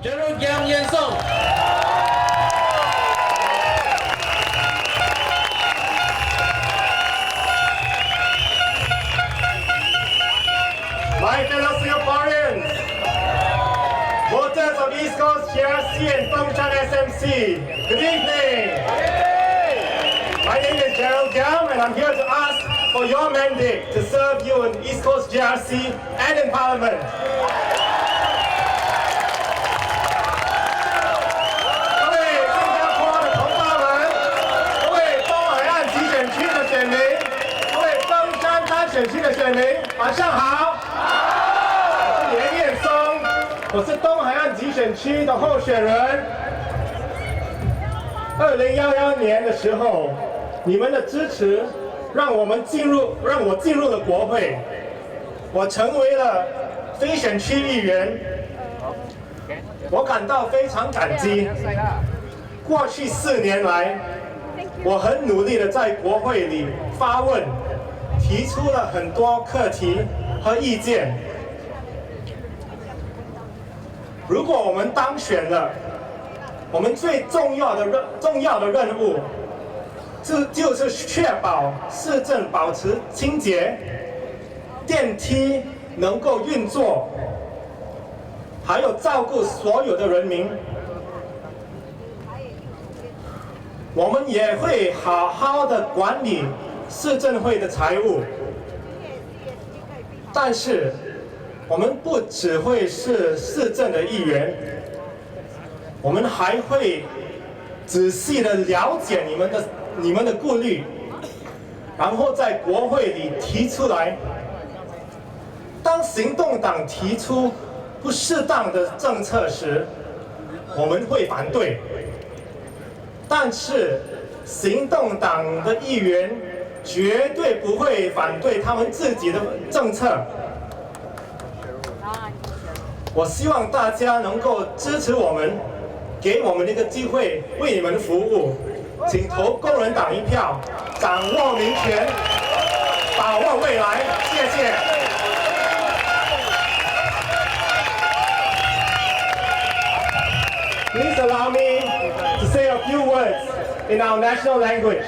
Gerald Giam 演送。My fellow Singaporeans, voters of East Coast GRC and Fengshan SMC, good evening. My name is Gerald Giam and I'm here to ask for your mandate to serve you in East Coast GRC and in Parliament. 各位新加坡的同胞们，各位东海岸集选区的选民，各位凤山单选区的选民，晚上好。我是连彦松，我是东海岸集选区的候选人。2011年的时候，你们的支持让我进入了国会，我成为了非选区议员，我感到非常感激。过去4年来，我很努力的在国会里发问，提出了很多课题和意见。如果我们当选了，我们最重要的任务，就是确保市政保持清洁，电梯能够运作，还有照顾所有的人民。我们也会好好的管理市政会的财务，但是我们不只会是市政的一员，我们还会仔细的了解你们的顾虑，然后在国会里提出来。当行动党提出不适当的政策时，我们会反对。但是行动党的议员绝对不会反对他们自己的政策。我希望大家能够支持我们，给我们一个机会为你们服务。请投工人党一票，掌握民权，把握未来。谢谢。Please allow me to say a few words in our national language.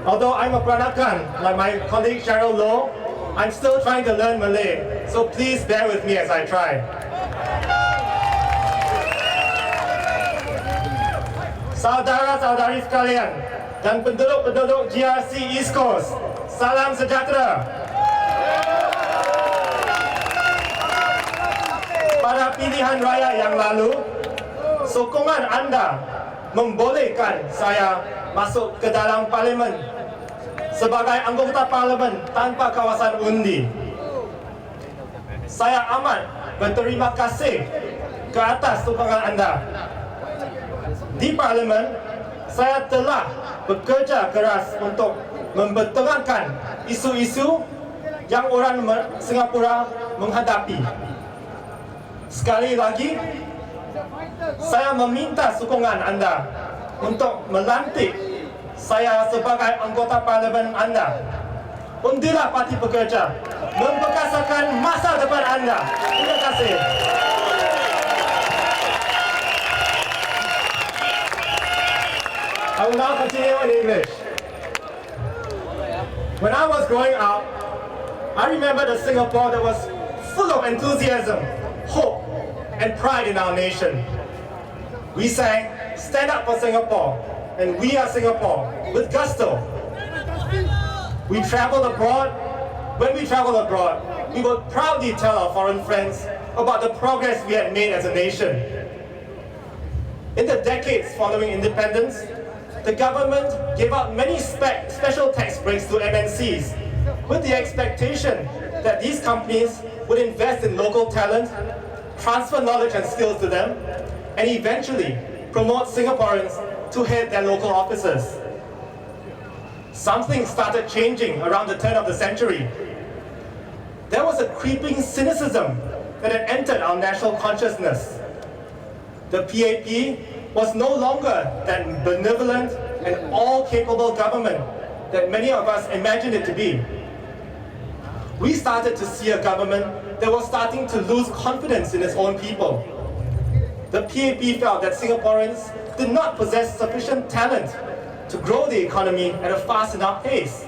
Although I'm a Peranakan, like my colleague Cheryl Low, I'm still trying to learn Malay, so please bear with me as I try. Saudara-saudari sekalian dan penduduk-penduduk GRC East Coast, salam sejahtera. Pada pilihan raya yang lalu, sokongan Anda membolehkan saya masuk ke dalam parlimen sebagai anggota parlimen tanpa kawasan undi. Saya amat berterima kasih ke atas sokongan Anda. Di parlimen, saya telah bekerja keras untuk memperterangkan isu-isu yang orang Singapura menghadapi. Sekali lagi, saya meminta sokongan Anda untuk melantik saya sebagai anggota parlimen Anda. Undilah Parti Pekerja memperkasakan masa depan Anda. Terima kasih. I will now continue in English. When I was growing up, I remembered a Singapore that was full of enthusiasm, hope, and pride in our nation. We sang, "Stand up for Singapore," and "We are Singapore," with gusto. We traveled abroad. When we traveled abroad, we would proudly tell our foreign friends about the progress we had made as a nation. In the decades following independence, the government gave out many special tax breaks to MNCs with the expectation that these companies would invest in local talent, transfer knowledge and skills to them, and eventually promote Singaporeans to head their local offices. Something started changing around the turn of the century. There was a creeping cynicism that had entered our national consciousness. The PAP was no longer that benevolent and all-capable government that many of us imagined it to be. We started to see a government that was starting to lose confidence in its own people. the PAP felt that Singaporeans did not possess sufficient talent to grow the economy at a fast enough pace.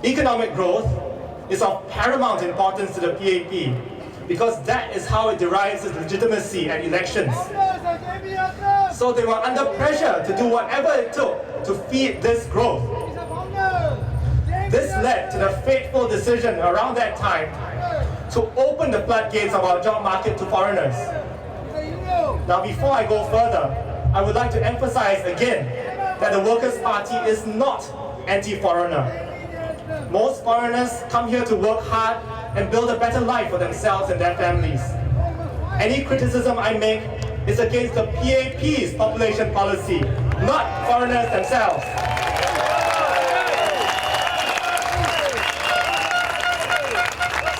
Economic growth is of paramount importance to the PAP because that is how it derives its legitimacy at elections. So they were under pressure to do whatever it took to feed this growth. This led to the fateful decision around that time to open the floodgates of our job market to foreigners. Now, before I go further, I would like to emphasize again that the Workers' Party is not anti-foreigner. Most foreigners come here to work hard and build a better life for themselves and their families. Any criticism I make is against the PAP's population policy, not foreigners themselves.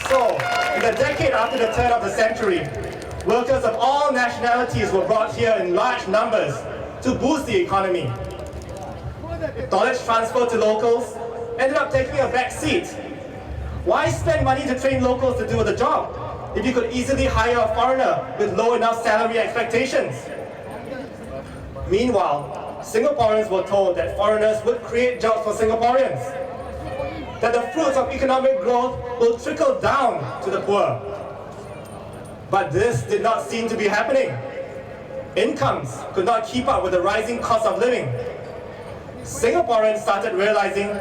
So, in the decade after the turn of the century, workers of all nationalities were brought here in large numbers to boost the economy. Knowledge transfer to locals ended up taking a back seat. Why spend money to train locals to do the job if you could easily hire a foreigner with low enough salary expectations? Meanwhile, Singaporeans were told that foreigners would create jobs for Singaporeans, that the fruits of economic growth will trickle down to the poor. But this did not seem to be happening. Incomes could not keep up with the rising cost of living. Singaporeans started realizing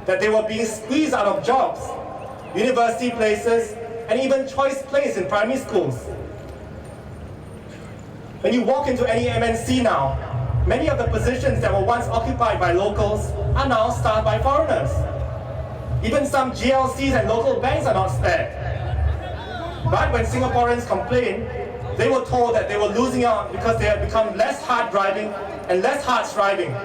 that they were being squeezed out of jobs, university places, and even choice place in primary schools. When you walk into any MNC now, many of the positions that were once occupied by locals are now staffed by foreigners. Even some GLCs and local banks are not spared. But when Singaporeans complained, they were told that they were losing out because they had become less hard driving and less hard striving.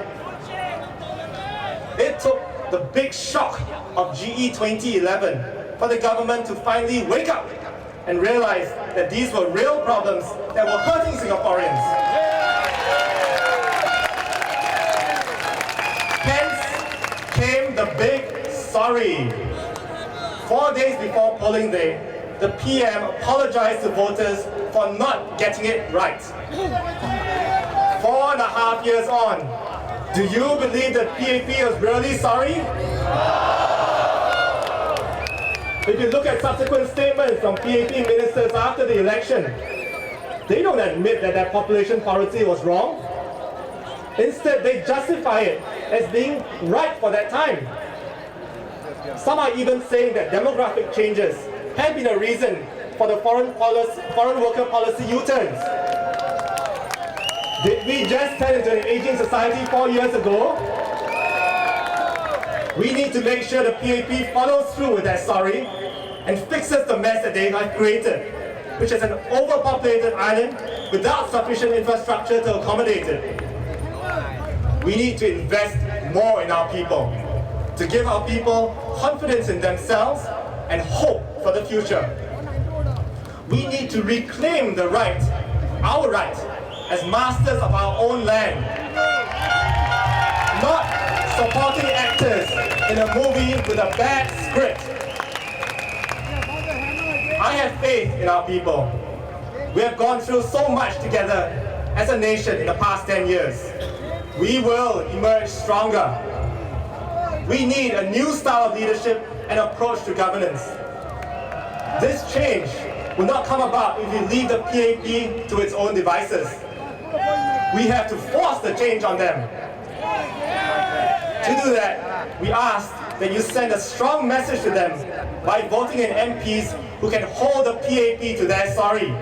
It took the big shock of GE 2011 for the government to finally wake up and realize that these were real problems that were hurting Singaporeans. Hence came the big sorry. 4 days before polling day, the PM apologized to voters for not getting it right. 4.5 years on, do you believe that PAP was really sorry? If you look at subsequent statements from PAP ministers after the election, they don't admit that their population policy was wrong. Instead, they justify it as being right for that time. Some are even saying that demographic changes have been a reason for the foreign worker policy U-turns. Did we just turn into an aging society 4 years ago? We need to make sure the PAP follows through with that sorry and fixes the mess that they have created, which is an overpopulated island without sufficient infrastructure to accommodate it. We need to invest more in our people, to give our people confidence in themselves and hope for the future. We need to reclaim the right, our right, as masters of our own land. Not supporting actors in a movie with a bad script. I have faith in our people. We have gone through so much together as a nation in the past 10 years. We will emerge stronger. We need a new style of leadership and approach to governance. This change will not come about if we leave the PAP to its own devices. We have to force the change on them. To do that, we ask that you send a strong message to them by voting in MPs who can hold the PAP to their sorry.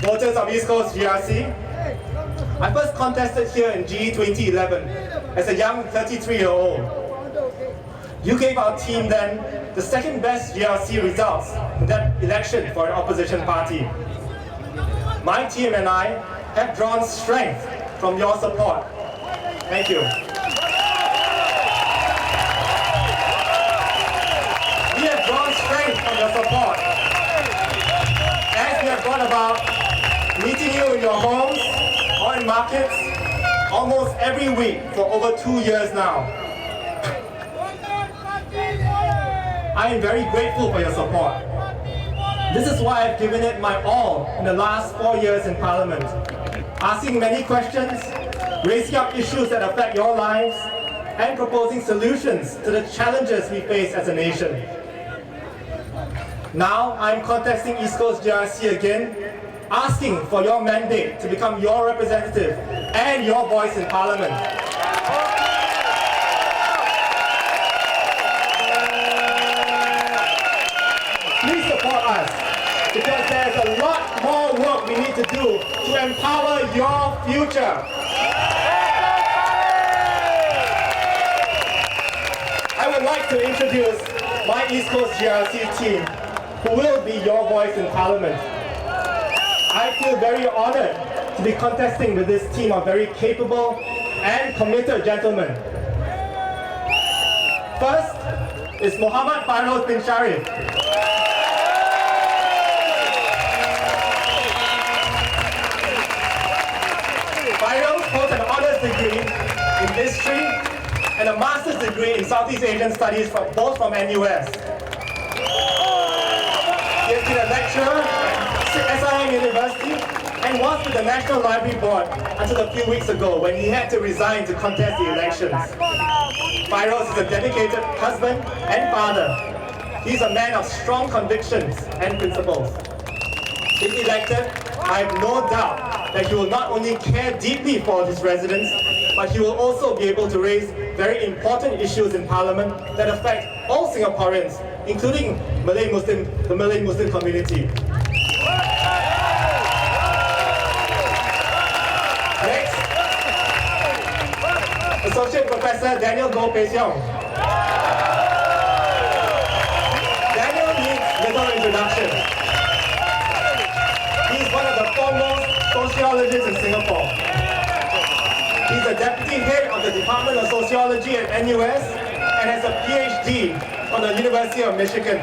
Voters of East Coast GRC, I first contested here in GE 2011 as a young 33-year-old. You gave our team then the second best GRC results in that election for an opposition party. My team and I have drawn strength from your support. Thank you. We have drawn strength from your support as we have gone about meeting you in your homes or in markets almost every week for over 2 years now. I am very grateful for your support. This is why I've given it my all in the last 4 years in Parliament, asking many questions, raising up issues that affect your lives, and proposing solutions to the challenges we face as a nation. Now, I'm contesting East Coast GRC again, asking for your mandate to become your representative and your voice in Parliament. Please support us, because there's a lot more work we need to do to empower your future. I would like to introduce my East Coast GRC team, who will be your voice in Parliament. I feel very honored to be contesting with this team of very capable and committed gentlemen. First is Muhammad Fairoz bin Sharif. Fairoz holds an honors degree in history and a master's degree in Southeast Asian studies both from NUS. He has been a lecturer at SIM University and was with the National Library Board until a few weeks ago when he had to resign to contest the elections. Fairoz is a dedicated husband and father. He's a man of strong convictions and principles. If elected, I have no doubt that he will not only care deeply for his residents, but he will also be able to raise very important issues in Parliament that affect all Singaporeans, including the Malay Muslim community. Next, Associate Professor Daniel Goh Pei Siong. Daniel needs little introduction. He's one of the foremost sociologists in Singapore. He's a deputy head of the Department of Sociology at NUS and has a PhD from the University of Michigan.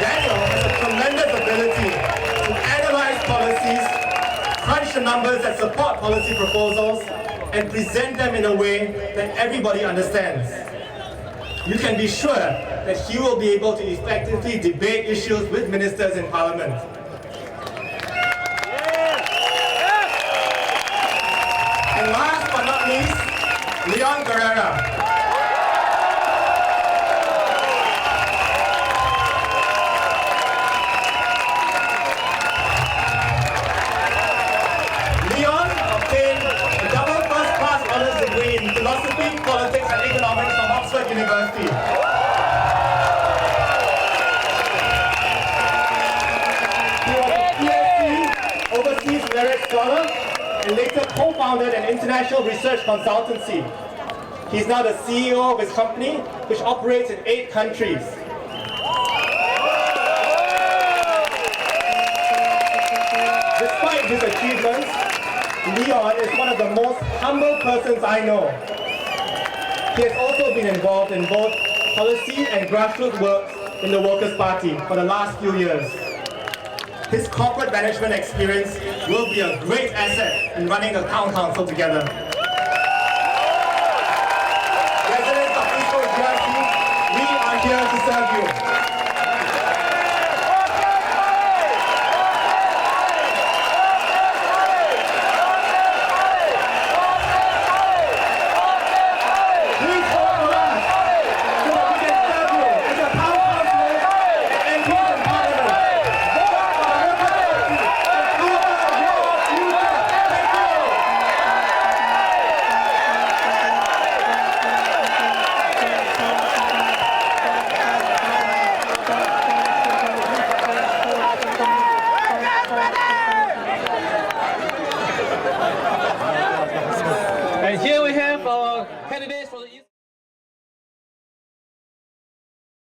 Daniel has a tremendous ability to analyze policies, crunch the numbers that support policy proposals, and present them in a way that everybody understands. You can be sure that he will be able to effectively debate issues with ministers in Parliament. And last but not least, Leon Guerrera. Leon obtained a double first-class honors degree in philosophy, politics, and economics from Oxford University. He was a PhD overseas merit scholar and later co-founded an international research consultancy. He's now the CEO of his company, which operates in 8 countries. Despite his achievements, Leon is one of the most humble persons I know. He has also been involved in both policy and grassroots work in the Workers' Party for the last few years. His corporate management experience will be a great asset in running the town council together.